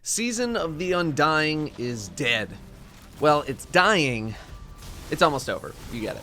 Season of the Undying is dead. Well, it's dying. It's almost over. You get it.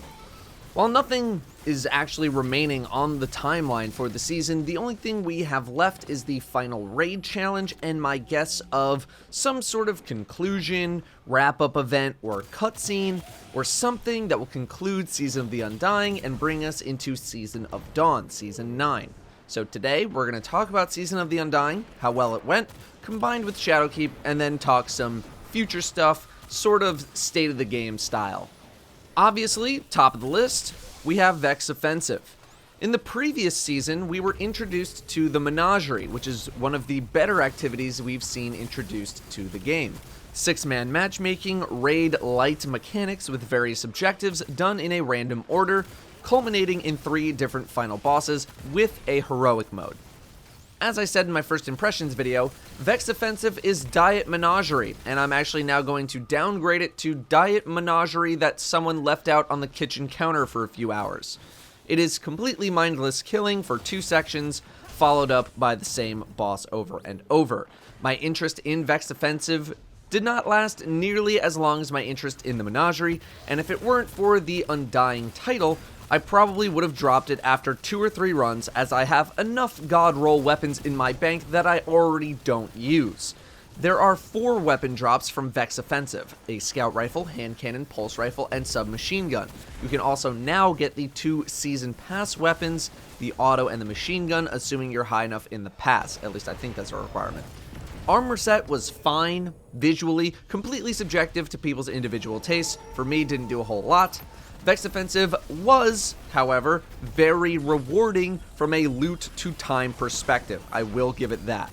While nothing is actually remaining on the timeline for the season, the only thing we have left is the final raid challenge and my guess of some sort of conclusion, wrap-up event, or cutscene, or something that will conclude Season of the Undying and bring us into Season of Dawn, Season 9. So today, we're going to talk about Season of the Undying, how well it went, combined with Shadowkeep, and then talk some future stuff, sort of state-of-the-game style. Obviously, top of the list, we have Vex Offensive. In the previous season, we were introduced to the Menagerie, which is one of the better activities we've seen introduced to the game. 6-man matchmaking, raid light mechanics with various objectives done in a random order, culminating in 3 different final bosses with a heroic mode. As I said in my first impressions video, Vex Offensive is Diet Menagerie, and I'm actually now going to downgrade it to Diet Menagerie that someone left out on the kitchen counter for a few hours. It is completely mindless killing for 2 sections, followed up by the same boss over and over. My interest in Vex Offensive did not last nearly as long as my interest in the Menagerie, and if it weren't for the Undying title, I probably would have dropped it after 2 or 3 runs, as I have enough god roll weapons in my bank that I already don't use. There are 4 weapon drops from Vex Offensive: a scout rifle, hand cannon, pulse rifle, and submachine gun. You can also now get the 2 season pass weapons, the auto and the machine gun, assuming you're high enough in the pass. At least I think that's a requirement. Armor set was fine, visually, completely subjective to people's individual tastes. For me, didn't do a whole lot. Vex Offensive was, however, very rewarding from a loot to time perspective. I will give it that.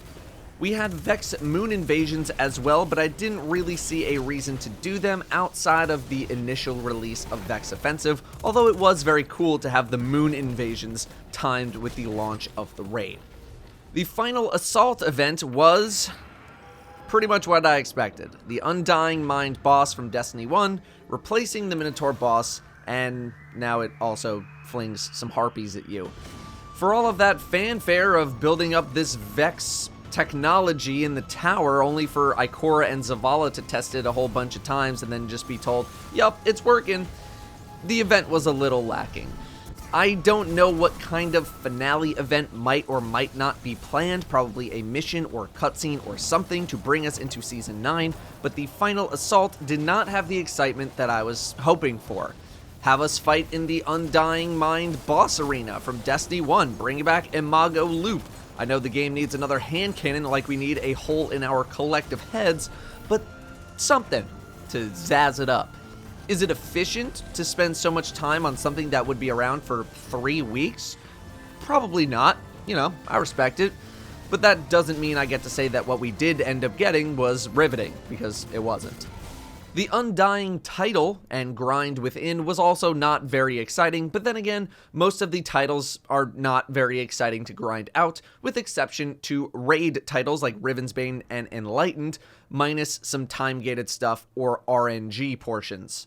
We had Vex Moon Invasions as well, but I didn't really see a reason to do them outside of the initial release of Vex Offensive, although it was very cool to have the Moon Invasions timed with the launch of the raid. The final Assault event was pretty much what I expected. The Undying Mind boss from Destiny 1, replacing the Minotaur boss, and now it also flings some harpies at you. For all of that fanfare of building up this Vex technology in the tower, only for Ikora and Zavala to test it a whole bunch of times and then just be told, yup, it's working, the event was a little lacking. I don't know what kind of finale event might or might not be planned, probably a mission or cutscene or something to bring us into Season 9, but the final Assault did not have the excitement that I was hoping for. Have us fight in the Undying Mind boss arena from Destiny 1, bring back Imago Loop. I know the game needs another hand cannon like we need a hole in our collective heads, but something to zazz it up. Is it efficient to spend so much time on something that would be around for 3 weeks? Probably not. You know, I respect it. But that doesn't mean I get to say that what we did end up getting was riveting, because it wasn't. The Undying title and grind within was also not very exciting, but then again, most of the titles are not very exciting to grind out, with exception to raid titles like Rivensbane and Enlightened, minus some time-gated stuff or RNG portions.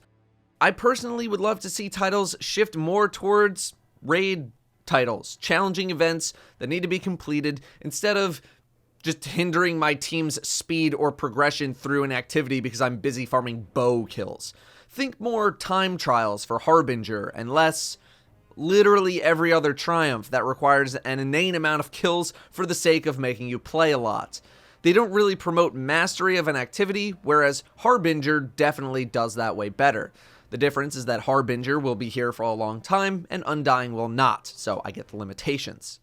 I personally would love to see titles shift more towards raid titles, challenging events that need to be completed, instead of just hindering my team's speed or progression through an activity because I'm busy farming bow kills. Think more time trials for Harbinger, and less literally every other triumph that requires an inane amount of kills for the sake of making you play a lot. They don't really promote mastery of an activity, whereas Harbinger definitely does that way better. The difference is that Harbinger will be here for a long time, and Undying will not, so I get the limitations.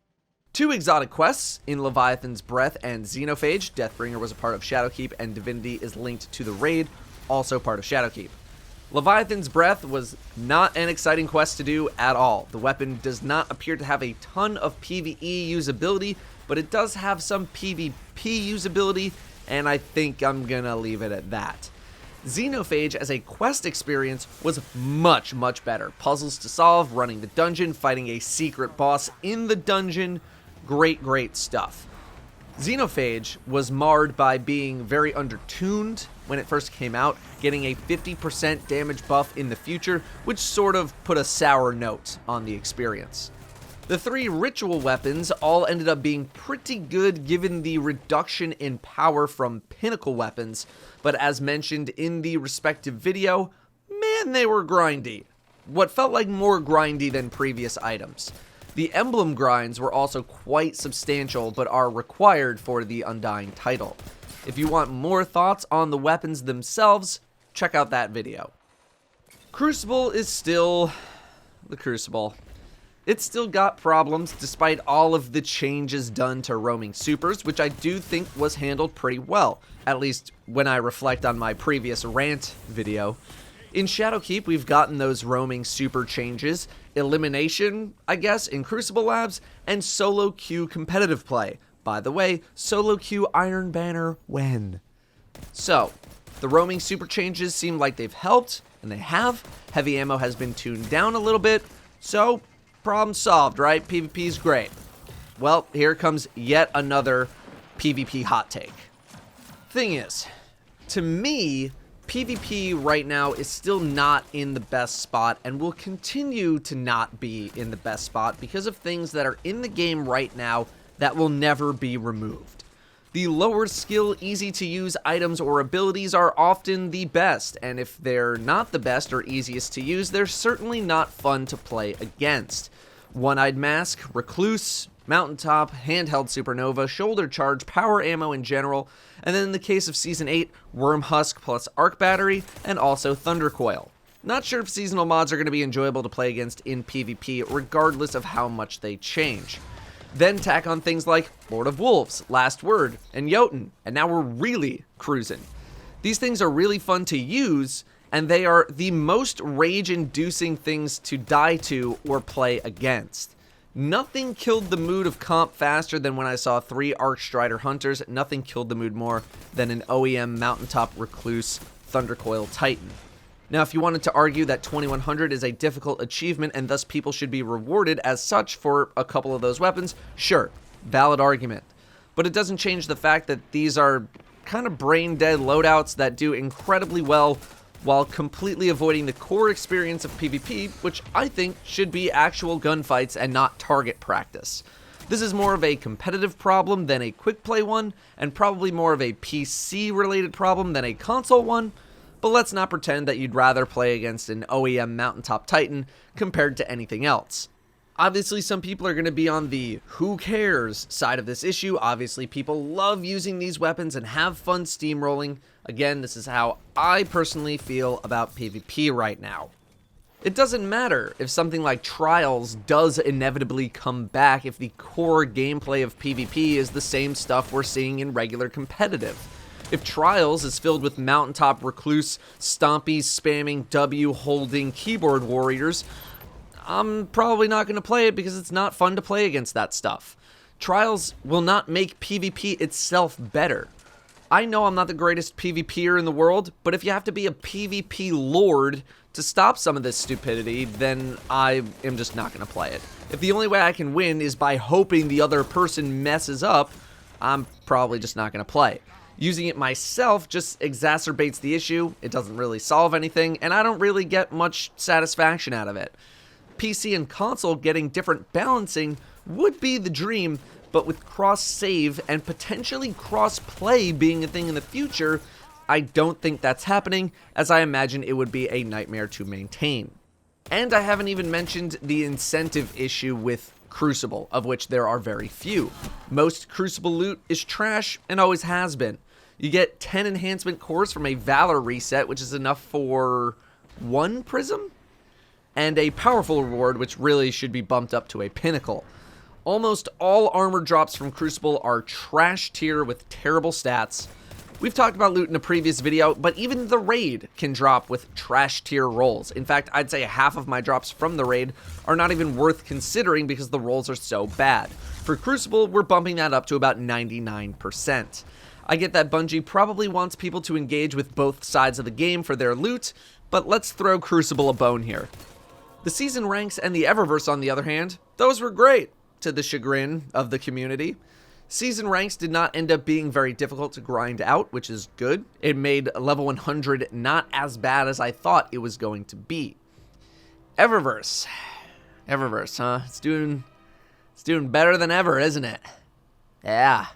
2 exotic quests in Leviathan's Breath and Xenophage. Deathbringer was a part of Shadowkeep, and Divinity is linked to the raid, also part of Shadowkeep. Leviathan's Breath was not an exciting quest to do at all. The weapon does not appear to have a ton of PvE usability, but it does have some PvP usability, and I think I'm gonna leave it at that. Xenophage as a quest experience was much, much better. Puzzles to solve, running the dungeon, fighting a secret boss in the dungeon. Great stuff. Xenophage was marred by being very undertuned when it first came out, getting a 50% damage buff in the future, which sort of put a sour note on the experience. The 3 ritual weapons all ended up being pretty good given the reduction in power from pinnacle weapons, but as mentioned in the respective video, man, they were grindy. What felt like more grindy than previous items. The emblem grinds were also quite substantial, but are required for the Undying title. If you want more thoughts on the weapons themselves, check out that video. Crucible is still the Crucible. It's still got problems despite all of the changes done to roaming supers, which I do think was handled pretty well, at least when I reflect on my previous rant video. In Shadowkeep, we've gotten those roaming super changes, elimination, I guess, in Crucible Labs, and solo queue competitive play. By the way, solo queue Iron Banner when? So, the roaming super changes seem like they've helped, and they have. Heavy ammo has been tuned down a little bit, so problem solved, right? PvP is great. Well, here comes yet another PvP hot take. Thing is, to me, PvP right now is still not in the best spot and will continue to not be in the best spot because of things that are in the game right now that will never be removed. The lower skill, easy to use items or abilities are often the best, and if they're not the best or easiest to use, they're certainly not fun to play against. One-Eyed Mask, Recluse, Mountaintop, Handheld Supernova, Shoulder Charge, Power Ammo in general, and then in the case of Season 8, Worm Husk plus Arc Battery, and also Thunder Coil. Not sure if seasonal mods are going to be enjoyable to play against in PvP, regardless of how much they change. Then tack on things like Lord of Wolves, Last Word, and Jotun, and now we're really cruising. These things are really fun to use, and they are the most rage-inducing things to die to or play against. Nothing killed the mood of comp faster than when I saw 3 Arcstrider Hunters. Nothing killed the mood more than an OEM Mountaintop Recluse Thundercoil Titan. Now, if you wanted to argue that 2100 is a difficult achievement and thus people should be rewarded as such for a couple of those weapons, sure, valid argument. But it doesn't change the fact that these are kind of brain-dead loadouts that do incredibly well while completely avoiding the core experience of PvP, which I think should be actual gunfights and not target practice. This is more of a competitive problem than a quick play one, and probably more of a PC-related problem than a console one, but let's not pretend that you'd rather play against an OEM Mountaintop Titan compared to anything else. Obviously, some people are going to be on the who cares side of this issue. Obviously, people love using these weapons and have fun steamrolling. Again, this is how I personally feel about PvP right now. It doesn't matter if something like Trials does inevitably come back if the core gameplay of PvP is the same stuff we're seeing in regular competitive. If Trials is filled with Mountaintop Recluse, Stompy, spamming, W-holding keyboard warriors, I'm probably not going to play it because it's not fun to play against that stuff. Trials will not make PvP itself better. I know I'm not the greatest PvPer in the world, but if you have to be a PvP lord to stop some of this stupidity, then I am just not going to play it. If the only way I can win is by hoping the other person messes up, I'm probably just not going to play. Using it myself just exacerbates the issue, it doesn't really solve anything, and I don't really get much satisfaction out of it. PC and console getting different balancing would be the dream, but with cross-save and potentially cross-play being a thing in the future, I don't think that's happening, as I imagine it would be a nightmare to maintain. And I haven't even mentioned the incentive issue with Crucible, of which there are very few. Most Crucible loot is trash and always has been. You get 10 enhancement cores from a Valor reset, which is enough for 1 Prism, and a powerful reward, which really should be bumped up to a Pinnacle. Almost all armor drops from Crucible are trash tier with terrible stats. We've talked about loot in a previous video, but even the raid can drop with trash tier rolls. In fact, I'd say half of my drops from the raid are not even worth considering because the rolls are so bad. For Crucible, we're bumping that up to about 99%. I get that Bungie probably wants people to engage with both sides of the game for their loot, but let's throw Crucible a bone here. The season ranks and the Eververse, on the other hand, those were great, to the chagrin of the community. Season ranks did not end up being very difficult to grind out, which is good. It made level 100 not as bad as I thought it was going to be. Eververse, huh? It's doing better than ever, isn't it? Yeah.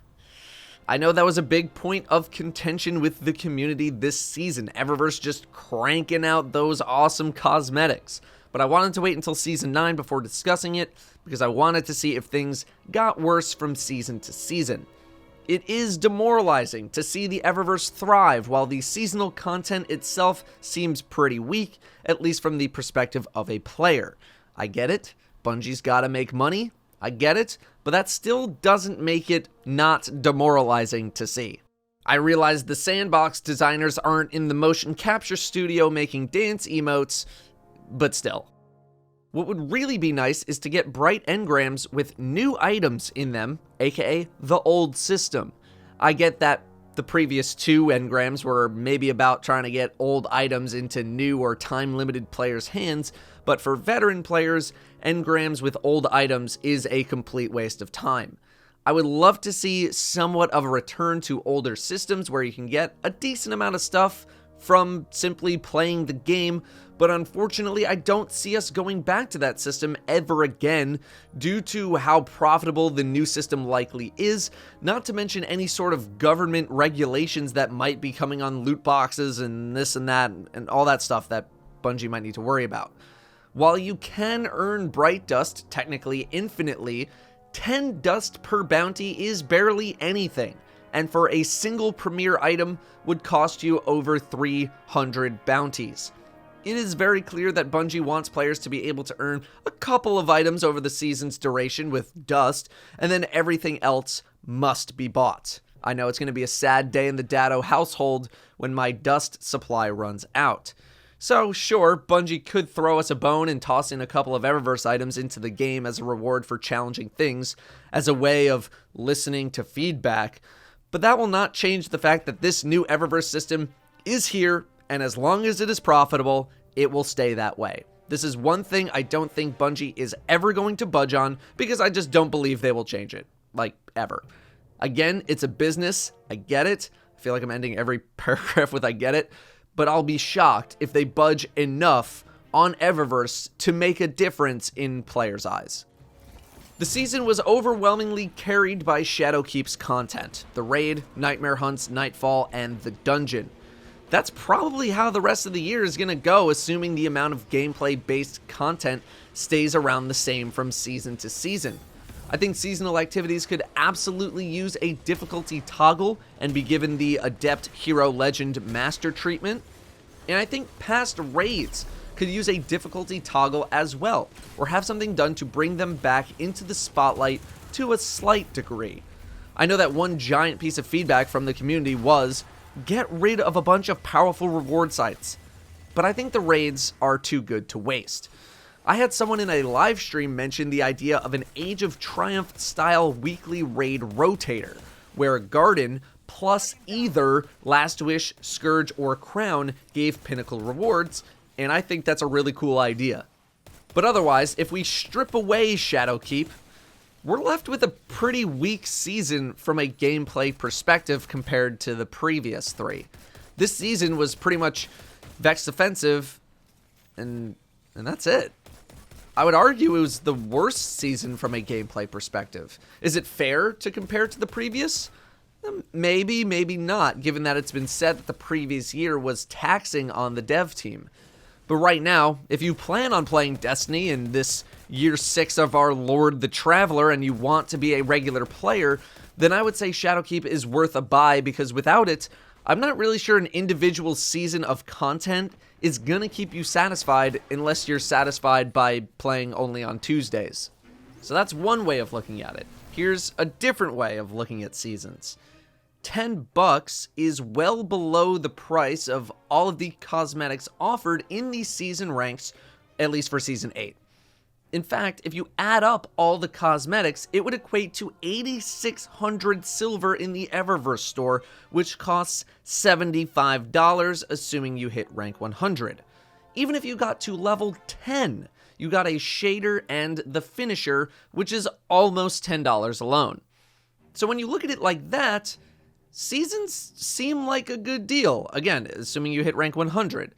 I know that was a big point of contention with the community this season. Eververse just cranking out those awesome cosmetics. But I wanted to wait until Season 9 before discussing it, because I wanted to see if things got worse from season to season. It is demoralizing to see the Eververse thrive while the seasonal content itself seems pretty weak, at least from the perspective of a player. I get it, Bungie's gotta make money, I get it, but that still doesn't make it not demoralizing to see. I realize the sandbox designers aren't in the motion capture studio making dance emotes, but still. What would really be nice is to get bright engrams with new items in them, aka the old system. I get that the previous 2 engrams were maybe about trying to get old items into new or time-limited players' hands, but for veteran players, engrams with old items is a complete waste of time. I would love to see somewhat of a return to older systems where you can get a decent amount of stuff from simply playing the game, but unfortunately I don't see us going back to that system ever again due to how profitable the new system likely is, not to mention any sort of government regulations that might be coming on loot boxes and this and that and all that stuff that Bungie might need to worry about. While you can earn Bright Dust technically infinitely, 10 dust per bounty is barely anything, and for a single premier item would cost you over 300 bounties. It is very clear that Bungie wants players to be able to earn a couple of items over the season's duration with dust, and then everything else must be bought. I know it's going to be a sad day in the Datto household when my dust supply runs out. So sure, Bungie could throw us a bone and toss in a couple of Eververse items into the game as a reward for challenging things, as a way of listening to feedback, but that will not change the fact that this new Eververse system is here, and as long as it is profitable, it will stay that way. This is one thing I don't think Bungie is ever going to budge on, because I just don't believe they will change it. Like, ever. Again, it's a business, I get it. I feel like I'm ending every paragraph with I get it, but I'll be shocked if they budge enough on Eververse to make a difference in players' eyes. The season was overwhelmingly carried by Shadowkeep's content, the raid, nightmare hunts, nightfall, and the dungeon. That's probably how the rest of the year is going to go, assuming the amount of gameplay-based content stays around the same from season to season. I think seasonal activities could absolutely use a difficulty toggle and be given the Adept Hero Legend Master treatment, and I think past raids could use a difficulty toggle as well, or have something done to bring them back into the spotlight to a slight degree. I know that one giant piece of feedback from the community was, get rid of a bunch of powerful reward sites, but I think the raids are too good to waste. I had someone in a live stream mention the idea of an Age of Triumph style weekly raid rotator, where a garden plus either Last Wish, Scourge, or Crown gave pinnacle rewards, and I think that's a really cool idea. But otherwise, if we strip away Shadowkeep, we're left with a pretty weak season from a gameplay perspective compared to the previous 3. This season was pretty much Vex offensive, and that's it. I would argue it was the worst season from a gameplay perspective. Is it fair to compare to the previous? Maybe, maybe not, given that it's been said that the previous year was taxing on the dev team. But right now, if you plan on playing Destiny in this year 6 of our Lord the Traveler and you want to be a regular player, then I would say Shadowkeep is worth a buy, because without it, I'm not really sure an individual season of content is gonna keep you satisfied unless you're satisfied by playing only on Tuesdays. So that's one way of looking at it. Here's a different way of looking at seasons. $10 is well below the price of all of the cosmetics offered in the season ranks, at least for Season 8. In fact, if you add up all the cosmetics, it would equate to 8,600 silver in the Eververse store, which costs $75, assuming you hit rank 100. Even if you got to level 10, you got a shader and the finisher, which is almost $10 alone. So when you look at it like that, seasons seem like a good deal. Again, assuming you hit rank 100.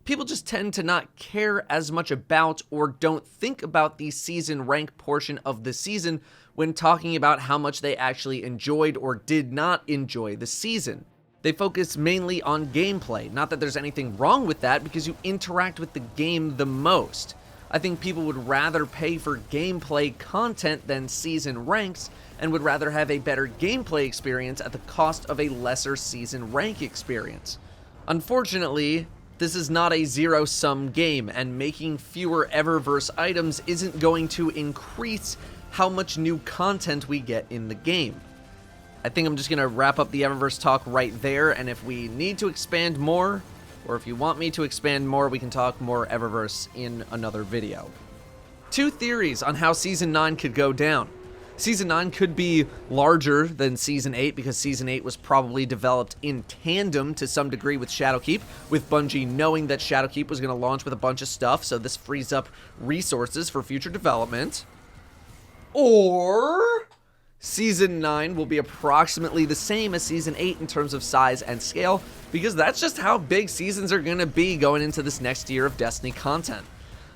people just tend to not care as much about or don't think about the season rank portion of the season when talking about how much they actually enjoyed or did not enjoy the season. They focus mainly on gameplay. Not that there's anything wrong with that, because you interact with the game the most. I think people would rather pay for gameplay content than season ranks, and would rather have a better gameplay experience at the cost of a lesser season rank experience. Unfortunately, this is not a zero-sum game, and making fewer Eververse items isn't going to increase how much new content we get in the game. I think I'm just going to wrap up the Eververse talk right there, and if we need to expand more, or if you want me to expand more, we can talk more Eververse in another video. 2 theories on how Season 9 could go down. Season 9 could be larger than Season 8 because Season 8 was probably developed in tandem to some degree with Shadowkeep, with Bungie knowing that Shadowkeep was going to launch with a bunch of stuff, so this frees up resources for future development. Or Season 9 will be approximately the same as Season 8 in terms of size and scale, because that's just how big seasons are going to be going into this next year of Destiny content.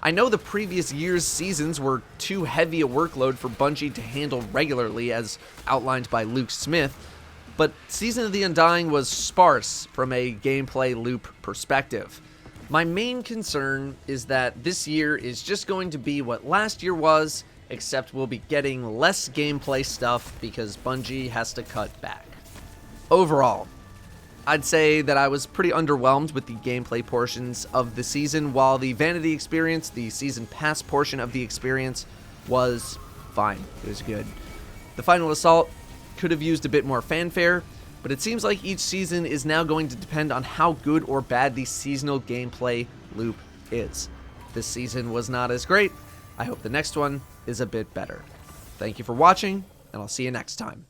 I know the previous year's seasons were too heavy a workload for Bungie to handle regularly, as outlined by Luke Smith, but Season of the Undying was sparse from a gameplay loop perspective. My main concern is that this year is just going to be what last year was, except we'll be getting less gameplay stuff because Bungie has to cut back. Overall, I'd say that I was pretty underwhelmed with the gameplay portions of the season, while the vanity experience, the season pass portion of the experience, was fine. It was good. The final assault could have used a bit more fanfare, but it seems like each season is now going to depend on how good or bad the seasonal gameplay loop is. This season was not as great. I hope the next one is a bit better. Thank you for watching, and I'll see you next time.